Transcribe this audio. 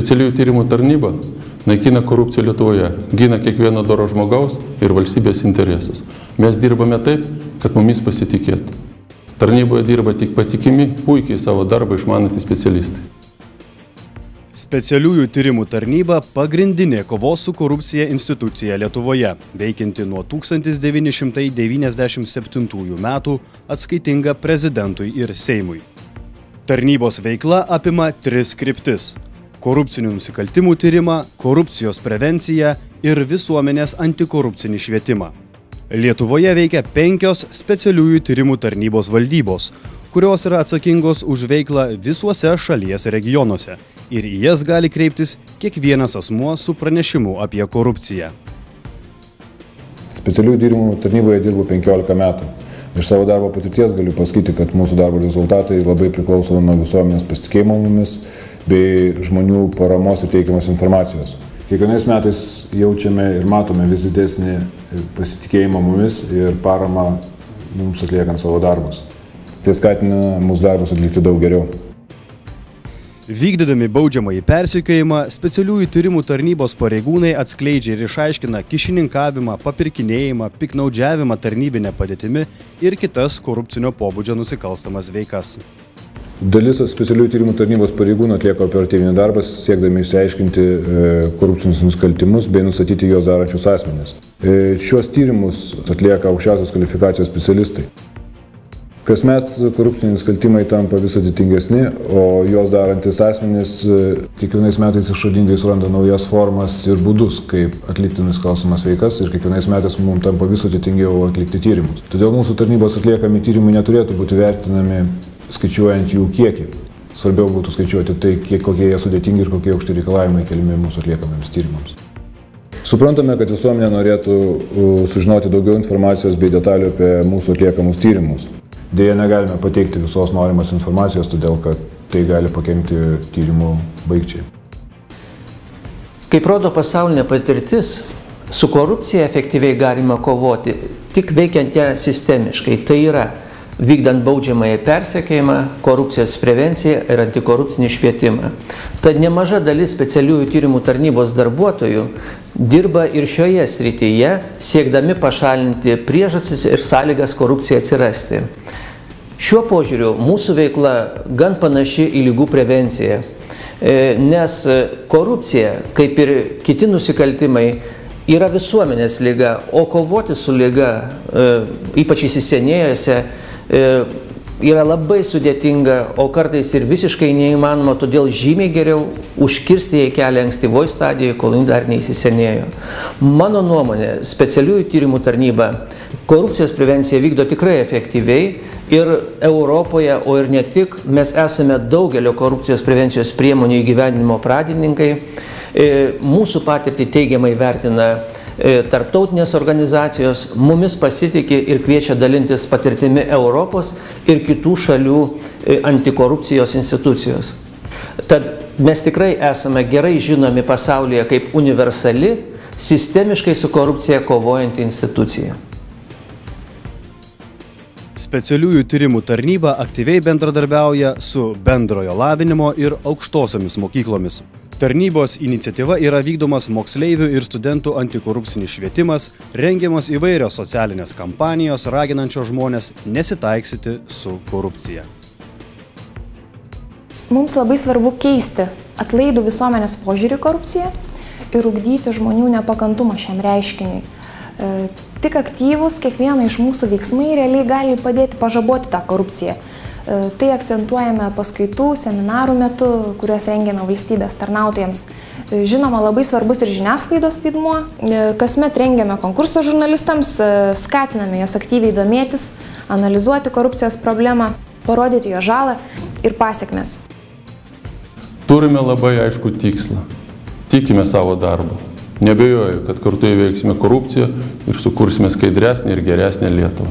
Specialiųjų tyrimų tarnyba naikina korupciją Lietuvoje, gina kiekvieno doro žmogaus ir valstybės interesus. Mes dirbame taip, kad mumis pasitikėtų. Tarnyboje dirba tik patikimi, puikiai savo darbą išmanantys specialistai. Specialiųjų tyrimų tarnyba pagrindinė kovos su korupcija institucija Lietuvoje, veikianti nuo 1997 metų, atskaitinga prezidentui ir Seimui. Tarnybos veikla apima 3 kryptis – korupcinių nusikaltimų tyrimą, korupcijos prevenciją ir visuomenės antikorupcinį švietimą. Lietuvoje veikia 5 specialiųjų tyrimų tarnybos valdybos, kurios yra atsakingos už veiklą visuose šalies regionuose ir į jas gali kreiptis kiekvienas asmuo su pranešimu apie korupciją. Specialiųjų tyrimų tarnyboje dirbu 15 metų. Iš savo darbo patirties galiu pasakyti, kad mūsų darbo rezultatai labai priklauso nuo visuomenės pasitikėjimo mumis bei žmonių paramos ir teikiamos informacijos. Kiekvienais metais jaučiame ir matome vis didesnį pasitikėjimą mumis ir paramą mums atliekant savo darbus. Tai skatina mūsų darbus atlikti daug geriau. Vykdydami baudžiamąjį persekiojimą, specialiųjų tyrimų tarnybos pareigūnai atskleidžia ir išaiškina kyšininkavimą, papirkinėjimą, piktnaudžiavimą tarnybinę padėtimi ir kitas korupcinio pobūdžio nusikalstamas veikas. Dalis specialiųjų tyrimų tarnybos pareigūnų atlieka operatyvinį darbą, siekdami išsiaiškinti korupcinius nusikaltimus bei nustatyti juos darančius asmenis. Šiuos tyrimus atlieka aukščiausios kvalifikacijos specialistai. Kasmet korupciniai nusikaltimai tampa vis sudėtingesni, o juos darantis asmenys kiekvienais metais išradingai suranda naujas formas ir būdus, kaip atlikti nusikalstamas veikas, ir kiekvienais metais mums tampa vis sudėtingiau atlikti tyrimus. Todėl mūsų tarnybos atliekami tyrimai neturėtų būti vertinami skaičiuojant jų kiekį. Svarbiau būtų skaičiuoti tai, kokie jie sudėtingi ir kokie aukšti reikalavimai keliami mūsų atliekamiems tyrimams. Suprantame, kad visuomenė norėtų sužinoti daugiau informacijos bei detalių apie mūsų atliekamus tyrimus. Deja, negalime pateikti visos norimas informacijos, todėl kad tai gali pakenkti tyrimų baigčiai. Kaip rodo pasaulinė patirtis, su korupcija efektyviai galima kovoti tik veikiant ją sistemiškai. Tai yra vykdant baudžiamąjį persekiojimą, korupcijos prevenciją ir antikorupcinį švietimą. Tad nemaža dalis specialiųjų tyrimų tarnybos darbuotojų dirba ir šioje srityje, siekdami pašalinti priežastis ir sąlygas korupcijai atsirasti. Šiuo požiūriu mūsų veikla gan panaši į ligų prevenciją, nes korupcija, kaip ir kiti nusikaltimai, yra visuomenės liga, o kovoti su liga, ypač įsisenėjusią, yra labai sudėtinga, o kartais ir visiškai neįmanoma, todėl žymiai geriau užkirsti jai kelią ankstyvoj stadijoje, kol ji dar neįsisenėjo. Mano nuomonė, specialiųjų tyrimų tarnyba korupcijos prevenciją vykdo tikrai efektyviai ir Europoje, o ir ne tik, mes esame daugelio korupcijos prevencijos priemonių įgyvendinimo pradininkai. Mūsų patirtį teigiamai vertina tarptautinės organizacijos, mumis pasitikė ir kviečia dalintis patirtimi Europos ir kitų šalių antikorupcijos institucijos. Tad mes tikrai esame gerai žinomi pasaulyje kaip universali, sistemiškai su korupcija kovojanti institucija. Specialiųjų tyrimų tarnyba aktyviai bendradarbiauja su bendrojo lavinimo ir aukštosiomis mokyklomis. Tarnybos iniciatyva yra vykdomas moksleivių ir studentų antikorupcinis švietimas, rengiamas įvairios socialinės kampanijos, raginančios žmonės nesitaiksyti su korupcija. Mums labai svarbu keisti atlaidų visuomenės požiūrį į korupciją ir ugdyti žmonių nepakantumą šiam reiškiniui. Tik aktyvus kiekvieno iš mūsų veiksmai realiai gali padėti pažaboti tą korupciją. Tai akcentuojame paskaitų, seminarų metu, kuriuos rengiame valstybės tarnautojams. Žinoma, labai svarbus ir žiniasklaidos vaidmuo. Kasmet rengiame konkursą žurnalistams, skatiname juos aktyviai domėtis, analizuoti korupcijos problemą, parodyti jo žalą ir pasekmes. Turime labai aiškų tikslą. Tikime savo darbą. Nebejoju, kad kartu įveiksime korupciją ir sukursime skaidresnę ir geresnę Lietuvą.